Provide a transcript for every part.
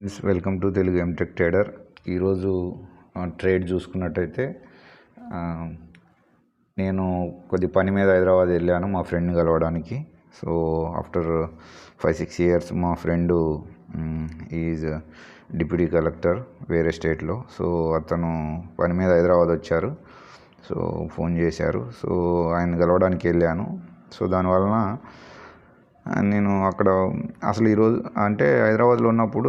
Welcome to Telugu MTech trader. ఈరోజు trade చూసుకున్నట్టయితే నేను కొద్ది పని మీద హైదరాబాద్ వెళ్ళాను మా ఫ్రెండ్ని కలవడానికి. సో ఆఫ్టర్ 5-6 ఇయర్స్ మా ఫ్రెండు ఈజ్ డిప్యూటీ కలెక్టర్ వేరే స్టేట్లో. సో అతను పని మీద హైదరాబాద్ వచ్చారు. సో ఫోన్ చేశారు. సో ఆయన కలవడానికి వెళ్ళాను. సో దానివలన నేను అక్కడ అసలు ఈరోజు అంటే హైదరాబాద్లో ఉన్నప్పుడు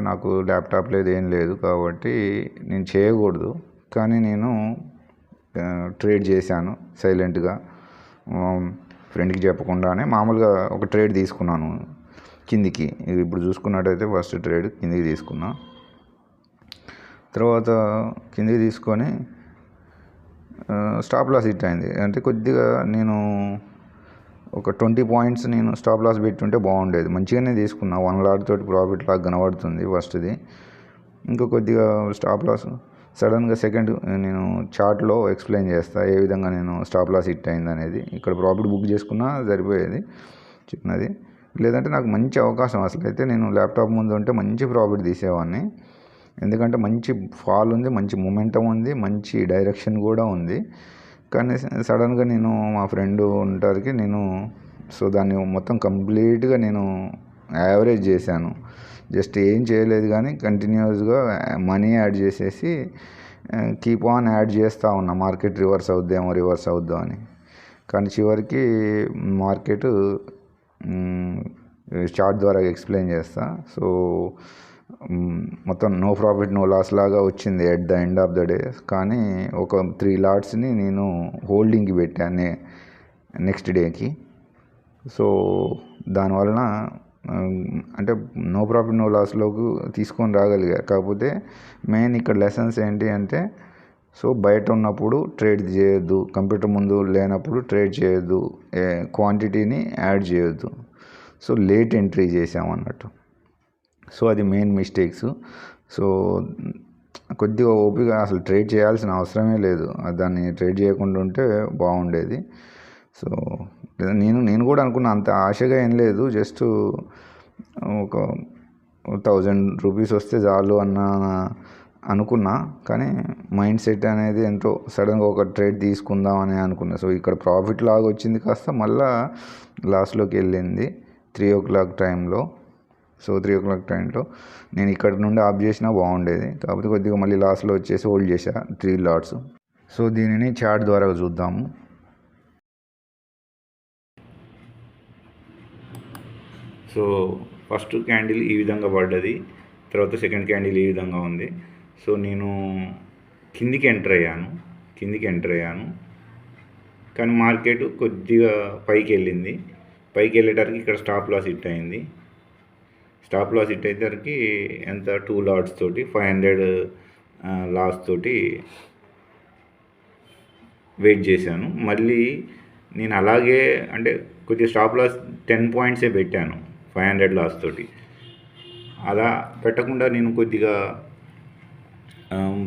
నాకు ల్యాప్టాప్ లేదు, ఏం లేదు కాబట్టి నేను చేయకూడదు. కానీ నేను ట్రేడ్ చేశాను సైలెంట్గా, ఫ్రెండ్కి చెప్పకుండానే మామూలుగా ఒక ట్రేడ్ తీసుకున్నాను కిందికి. ఇప్పుడు చూసుకున్నట్టయితే ఫస్ట్ ట్రేడ్ కిందికి తీసుకున్నా. తర్వాత కిందికి తీసుకొని స్టాప్ లాస్ హిట్ అయింది. అంటే కొద్దిగా నేను ఒక 20 పాయింట్స్ నేను స్టాప్ లాస్ పెట్టుంటే బాగుండేది. మంచిగానే తీసుకున్నా, 1 లాట్ తోటి ప్రాఫిట్ లాగా కనబడుతుంది ఫస్ట్ది. ఇంకా కొద్దిగా స్టాప్ లాస్ సడన్గా సెకండ్ నేను చార్ట్లో ఎక్స్ప్లెయిన్ చేస్తా ఏ విధంగా నేను స్టాప్ లాస్ హిట్ అయింది అనేది. ఇక్కడ ప్రాఫిట్ బుక్ చేసుకున్నా సరిపోయేది చిన్నది. లేదంటే నాకు మంచి అవకాశం, అసలు అయితే నేను ల్యాప్టాప్ ముందు ఉంటే మంచి ప్రాఫిట్ తీసేవాడిని. ఎందుకంటే మంచి ఫాల్ ఉంది, మంచి మొమెంటం ఉంది, మంచి డైరెక్షన్ కూడా ఉంది. కానీ సడన్గా నేను మా ఫ్రెండ్ ఉంటారికి సో దాన్ని మొత్తం కంప్లీట్గా నేను యావరేజ్ చేశాను. జస్ట్ ఏం చేయలేదు కానీ కంటిన్యూస్గా మనీ యాడ్ చేసేసి కీప్ ఆన్ యాడ్ చేస్తూ ఉన్నా. మార్కెట్ రివర్స్ అవుద్దాం అని. కానీ చివరికి మార్కెట్ చార్ట్ ద్వారా ఎక్స్ప్లెయిన్ చేస్తా. సో మొత్తం నో ప్రాఫిట్ నో లాస్ లాగా వచ్చింది at the end of the day. కానీ ఒక 3 లాట్స్ని నేను హోల్డింగ్కి పెట్టాను నెక్స్ట్ డేకి. సో దానివలన అంటే నో ప్రాఫిట్ నో లాస్లోకి తీసుకొని రాగలిగా. కాకపోతే మెయిన్ ఇక్కడ లెసన్స్ ఏంటి అంటే, సో బయట ఉన్నప్పుడు ట్రేడ్ చేయొద్దు, కంప్యూటర్ ముందు లేనప్పుడు ట్రేడ్ చేయొద్దు, క్వాంటిటీని యాడ్ చేయొద్దు. సో లేట్ ఎంట్రీ చేసామన్నట్టు. సో అది మెయిన్ మిస్టేక్స్. సో కొద్దిగా ఓపిక, అసలు ట్రేడ్ చేయాల్సిన అవసరమే లేదు, దాన్ని ట్రేడ్ చేయకుండా ఉంటే బాగుండేది. సో నేను కూడా అనుకున్నా, అంత ఆశగా ఏం లేదు, జస్ట్ ఒక 1000 రూపీస్ వస్తే చాలు అనుకున్నా. కానీ మైండ్ సెట్ అనేది ఎంతో సడన్గా ఒక ట్రేడ్ తీసుకుందామని అనుకున్నా. సో ఇక్కడ ప్రాఫిట్ లాగా వచ్చింది, కాస్త మళ్ళీ లాస్లోకి వెళ్ళింది 3 o'clock టైంలో. సో 3 o'clock టైంలో నేను ఇక్కడ నుండి ఆఫ్ చేసినా బాగుండేది. కాకపోతే కొద్దిగా మళ్ళీ లాస్లో వచ్చేసి హోల్డ్ చేశా 3 లాట్స్. సో దీనిని చార్ట్ ద్వారా చూద్దాము. సో ఫస్ట్ క్యాండిల్ ఈ విధంగా పడ్డది, తర్వాత సెకండ్ క్యాండిల్ ఈ విధంగా ఉంది. సో నేను కిందికి ఎంటర్ అయ్యాను. కానీ మార్కెట్ కొద్దిగా పైకి వెళ్ళింది. పైకి వెళ్ళేటరికి ఇక్కడ స్టాప్ లాస్ హిట్ అయింది. స్టాప్ లాస్ హిట్ అయ్యేసరికి ఎంత 2 లాట్స్ తోటి 500 లాస్ తోటి వెయిట్ చేశాను. మళ్ళీ నేను అలాగే అంటే కొద్దిగా స్టాప్ లాస్ 10 పాయింట్సే పెట్టాను 500 లాస్ తోటి. అలా పెట్టకుండా నేను కొద్దిగా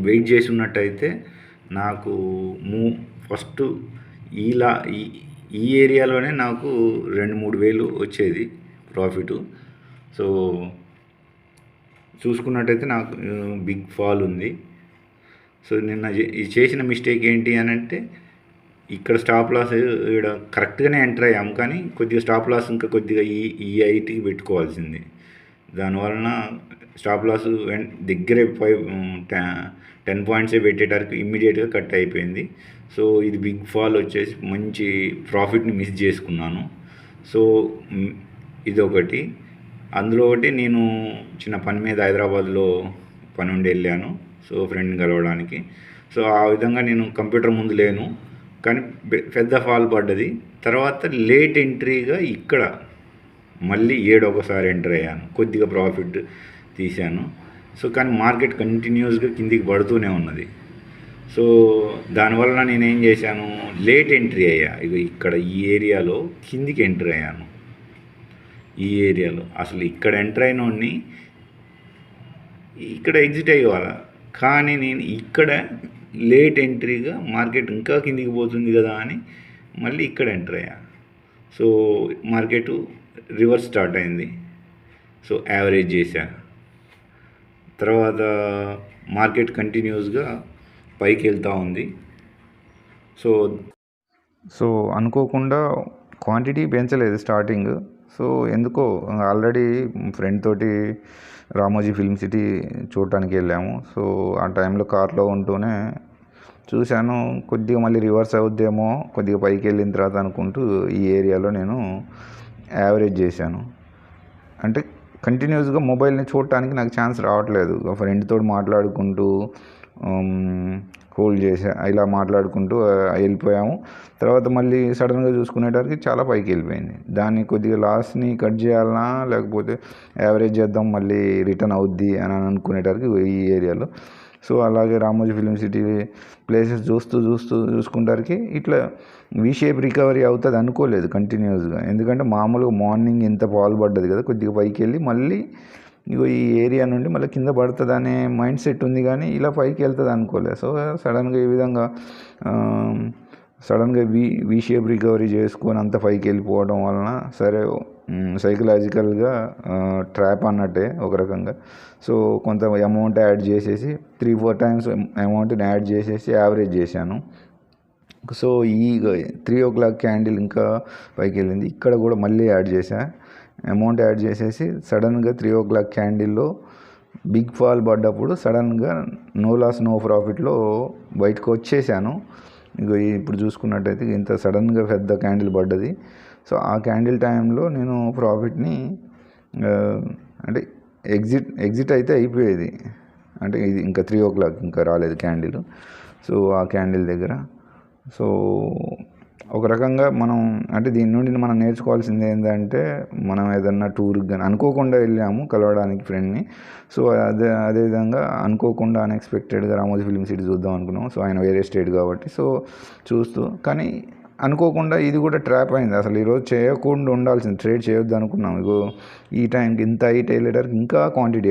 వెయిట్ చేసి ఉన్నట్టయితే నాకు ఫస్ట్ ఈ ఏరియాలోనే నాకు 2-3 వేలు వచ్చేది ప్రాఫిట్. సో చూసుకున్నట్టయితే నాకు బిగ్ ఫాల్ ఉంది. సో నిన్న చేసిన మిస్టేక్ ఏంటి అని అంటే, ఇక్కడ స్టాప్ లాస్ ఇక్కడ కరెక్ట్గానే ఎంటర్ అయ్యాము, కానీ కొద్దిగా స్టాప్ లాస్ ఇంకా కొద్దిగా ఈ హైట్కి పెట్టుకోవాల్సింది. దానివలన స్టాప్ లాస్ దగ్గరే 10 పాయింట్సే పెట్టేటరకు ఇమ్మీడియట్గా కట్ అయిపోయింది. సో ఇది బిగ్ ఫాల్ వచ్చేసి మంచి ప్రాఫిట్ని మిస్ చేసుకున్నాను. సో ఇదొకటి. అందులో ఒకటి, నేను చిన్న పని మీద హైదరాబాద్లో పని ఉండి వెళ్ళాను, సో ఫ్రెండ్ని కలవడానికి. సో ఆ విధంగా నేను కంప్యూటర్ ముందు లేను, కానీ పెద్ద ఫాల్ పడ్డది. తర్వాత లేట్ ఎంట్రీగా ఇక్కడ మళ్ళీ 7 ఎంటర్ అయ్యాను, కొద్దిగా ప్రాఫిట్ తీశాను. సో కానీ మార్కెట్ కంటిన్యూస్గా కిందికి పడుతూనే ఉన్నది. సో దానివల్ల నేనేం చేశాను, లేట్ ఎంట్రీ అయ్యా. ఇక్కడ ఈ ఏరియాలో కిందికి ఎంటర్ అయ్యాను. ఈ ఏరియాలో అసలు ఇక్కడ ఎంటర్ అయినోడిని ఇక్కడ ఎగ్జిట్ అయ్యేవాళ్ళ, కానీ నేను ఇక్కడ లేట్ ఎంట్రీగా మార్కెట్ ఇంకా కిందికి పోతుంది కదా అని మళ్ళీ ఇక్కడ ఎంటర్ అయ్యా. సో మార్కెట్ రివర్స్ స్టార్ట్ అయింది. సో యావరేజ్ చేశా. తర్వాత మార్కెట్ కంటిన్యూస్గా పైకి వెళ్తూ ఉంది. సో అనుకోకుండా క్వాంటిటీ పెంచలేదు స్టార్టింగ్. సో ఎందుకో ఆల్రెడీ ఫ్రెండ్ తోటి రామోజీ ఫిల్మ్ సిటీ చూడటానికి వెళ్ళాము. సో ఆ టైంలో కార్లో ఉంటూనే చూశాను, కొద్దిగా మళ్ళీ రివర్స్ అవుద్దేమో కొద్దిగా పైకి వెళ్ళిన తర్వాత అనుకుంటూ ఈ ఏరియాలో నేను యావరేజ్ చేశాను. అంటే కంటిన్యూస్గా మొబైల్ని చూడటానికి నాకు ఛాన్స్ రావట్లేదు. ఫ్రెండ్తో మాట్లాడుకుంటూ హోల్డ్ చేసా, ఇలా మాట్లాడుకుంటూ వెళ్ళిపోయాము. తర్వాత మళ్ళీ సడన్గా చూసుకునేటప్పటికి చాలా పైకి వెళ్ళిపోయింది. దాన్ని కొద్దిగా లాస్ని కట్ చేయాలన్నా లేకపోతే యావరేజ్ చేద్దాం మళ్ళీ రిటర్న్ అవుద్ది అని అనుకునేటప్పటికి ఈ ఏరియాలో. సో అలాగే రామోజీ ఫిల్మ్ సిటీ ప్లేసెస్ చూసుకుంటానికి ఇట్లా వీ షేప్ రికవరీ అవుతుంది అనుకోలేదు కంటిన్యూస్గా. ఎందుకంటే మామూలుగా మార్నింగ్ ఇంత పాలు పడ్డది కదా, కొద్దిగా పైకి వెళ్ళి మళ్ళీ ఇగో ఈ ఏరియా నుండి మళ్ళీ కింద పడుతుంది అనే మైండ్ సెట్ ఉంది, కానీ ఇలా పైకి వెళ్తుంది అనుకోలేదు. సో సడన్గా ఈ విధంగా సడన్గా వీ షేప్ రికవరీ చేసుకొని అంత పైకి వెళ్ళిపోవడం వలన సరే సైకలాజికల్గా ట్రాప్ అన్నట్టే ఒక రకంగా. సో కొంత అమౌంట్ యాడ్ చేసేసి 3-4 టైమ్స్ అమౌంట్ని యాడ్ చేసేసి యావరేజ్ చేశాను. సో ఈ 3 o'clock క్యాండిల్ ఇంకా పైకి వెళ్ళింది. ఇక్కడ కూడా మళ్ళీ యాడ్ చేశా, అమౌంట్ యాడ్ చేసేసి సడన్గా 3 o'clock క్యాండిల్లో బిగ్ ఫాల్ పడ్డప్పుడు సడన్గా నో లాస్ నో ప్రాఫిట్లో బయటకు వచ్చేసాను. ఇగో ఇప్పుడు చూసుకున్నట్టయితే ఇంత సడన్గా పెద్ద క్యాండిల్ పడ్డది. సో ఆ క్యాండిల్ టైంలో నేను ప్రాఫిట్ని అంటే ఎగ్జిట్ అయితే అయిపోయేది. అంటే ఇది ఇంకా 3 o'clock ఇంకా రాలేదు క్యాండిల్. సో ఆ క్యాండిల్ దగ్గర సో ఒక రకంగా మనం అంటే దీని నుండి మనం నేర్చుకోవాల్సింది ఏంటంటే, మనం ఏదన్నా టూర్కి కానీ అనుకోకుండా వెళ్ళాము కలవడానికి ఫ్రెండ్ని. సో అదేవిధంగా అనుకోకుండా అన్ఎక్స్పెక్టెడ్గా రామోజీ ఫిల్మ్ సిటీ చూద్దాం అనుకున్నాం. సో ఆయన వేరే స్టేట్ కాబట్టి సో చూస్తూ, కానీ అనుకోకుండా ఇది కూడా ట్రాప్ అయింది. అసలు ఈరోజు చేయకుండా ఉండాల్సింది, ట్రేడ్ చేయొద్దు అనుకున్నాం. ఇగో ఈ టైంకి ఇంత హైట్ వెళ్ళేటరికి ఇంకా క్వాంటిటీ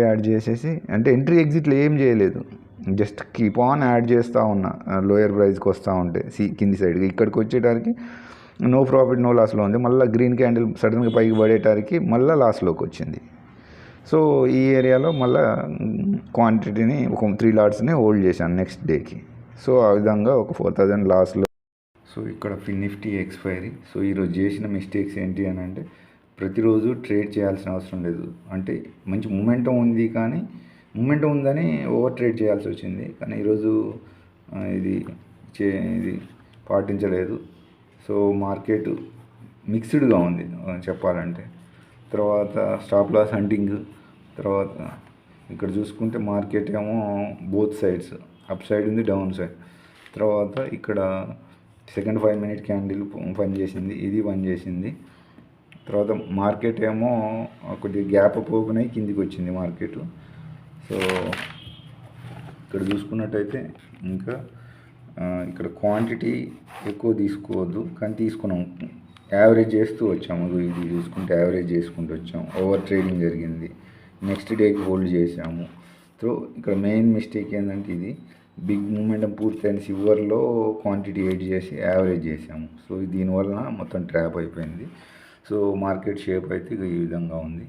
యాడ్ చేసేసి అంటే ఎంట్రీ ఎగ్జిట్లు ఏం చేయలేదు, జస్ట్ కీప్ ఆన్ యాడ్ చేస్తూ ఉన్నా. లోయర్ ప్రైస్కి వస్తూ ఉంటే కింది సైడ్కి ఇక్కడికి వచ్చేటానికి నో ప్రాఫిట్ నో లాస్లో ఉంది. మళ్ళీ గ్రీన్ క్యాండిల్ సడన్గా పైకి పడేటానికి మళ్ళీ లాస్లోకి వచ్చింది. సో ఈ ఏరియాలో మళ్ళీ క్వాంటిటీని ఒక 3 lotsని హోల్డ్ చేశాను నెక్స్ట్ డేకి. సో ఆ విధంగా ఒక 4,000 లాస్లో. సో ఇక్కడ నిఫ్టీ ఎక్స్పైరీ. సో ఈరోజు చేసిన మిస్టేక్స్ ఏంటి అని అంటే, ప్రతిరోజు ట్రేడ్ చేయాల్సిన అవసరం లేదు. అంటే మంచి మూమెంటం ఉంది, కానీ మూమెంటం ఉందని ఓవర్ ట్రేడ్ చేయాల్సి వచ్చింది. కానీ ఈరోజు ఇది పాటించలేదు. సో మార్కెట్ మిక్స్డ్గా ఉంది చెప్పాలంటే. తర్వాత స్టాప్ లాస్ హంటింగ్. తర్వాత ఇక్కడ చూసుకుంటే మార్కెట్ ఏమో బోత్ సైడ్స్ అప్ సైడ్ ఉంది, డౌన్ సైడ్. తర్వాత ఇక్కడ సెకండ్ 5-minute క్యాండిల్ పనిచేసింది, ఇది పనిచేసింది. తర్వాత మార్కెట్ ఏమో కొద్దిగా గ్యాప్ ఓపెన్ అయ్యి కిందికి వచ్చింది మార్కెట్. సో ఇక్కడ చూసుకున్నట్టయితే ఇంకా ఇక్కడ క్వాంటిటీ ఎక్కువ తీసుకోవద్దు, కానీ తీసుకున్నాం, యావరేజ్ చేస్తూ వచ్చాము. ఇది చూసుకుంటే యావరేజ్ చేసుకుంటూ వచ్చాము. ఓవర్ ట్రేడింగ్ జరిగింది, నెక్స్ట్ డేకి హోల్డ్ చేసాము. సో ఇక్కడ మెయిన్ మిస్టేక్ ఏంటంటే, ఇది బిగ్ మూమెంటం పూర్తయిన చివర్లో క్వాంటిటీ ఎయిడ్ చేసి యావరేజ్ చేసాము. సో దీనివల్ల మొత్తం ట్రాప్ అయిపోయింది. సో మార్కెట్ షేప్ అయితే ఈ విధంగా ఉంది.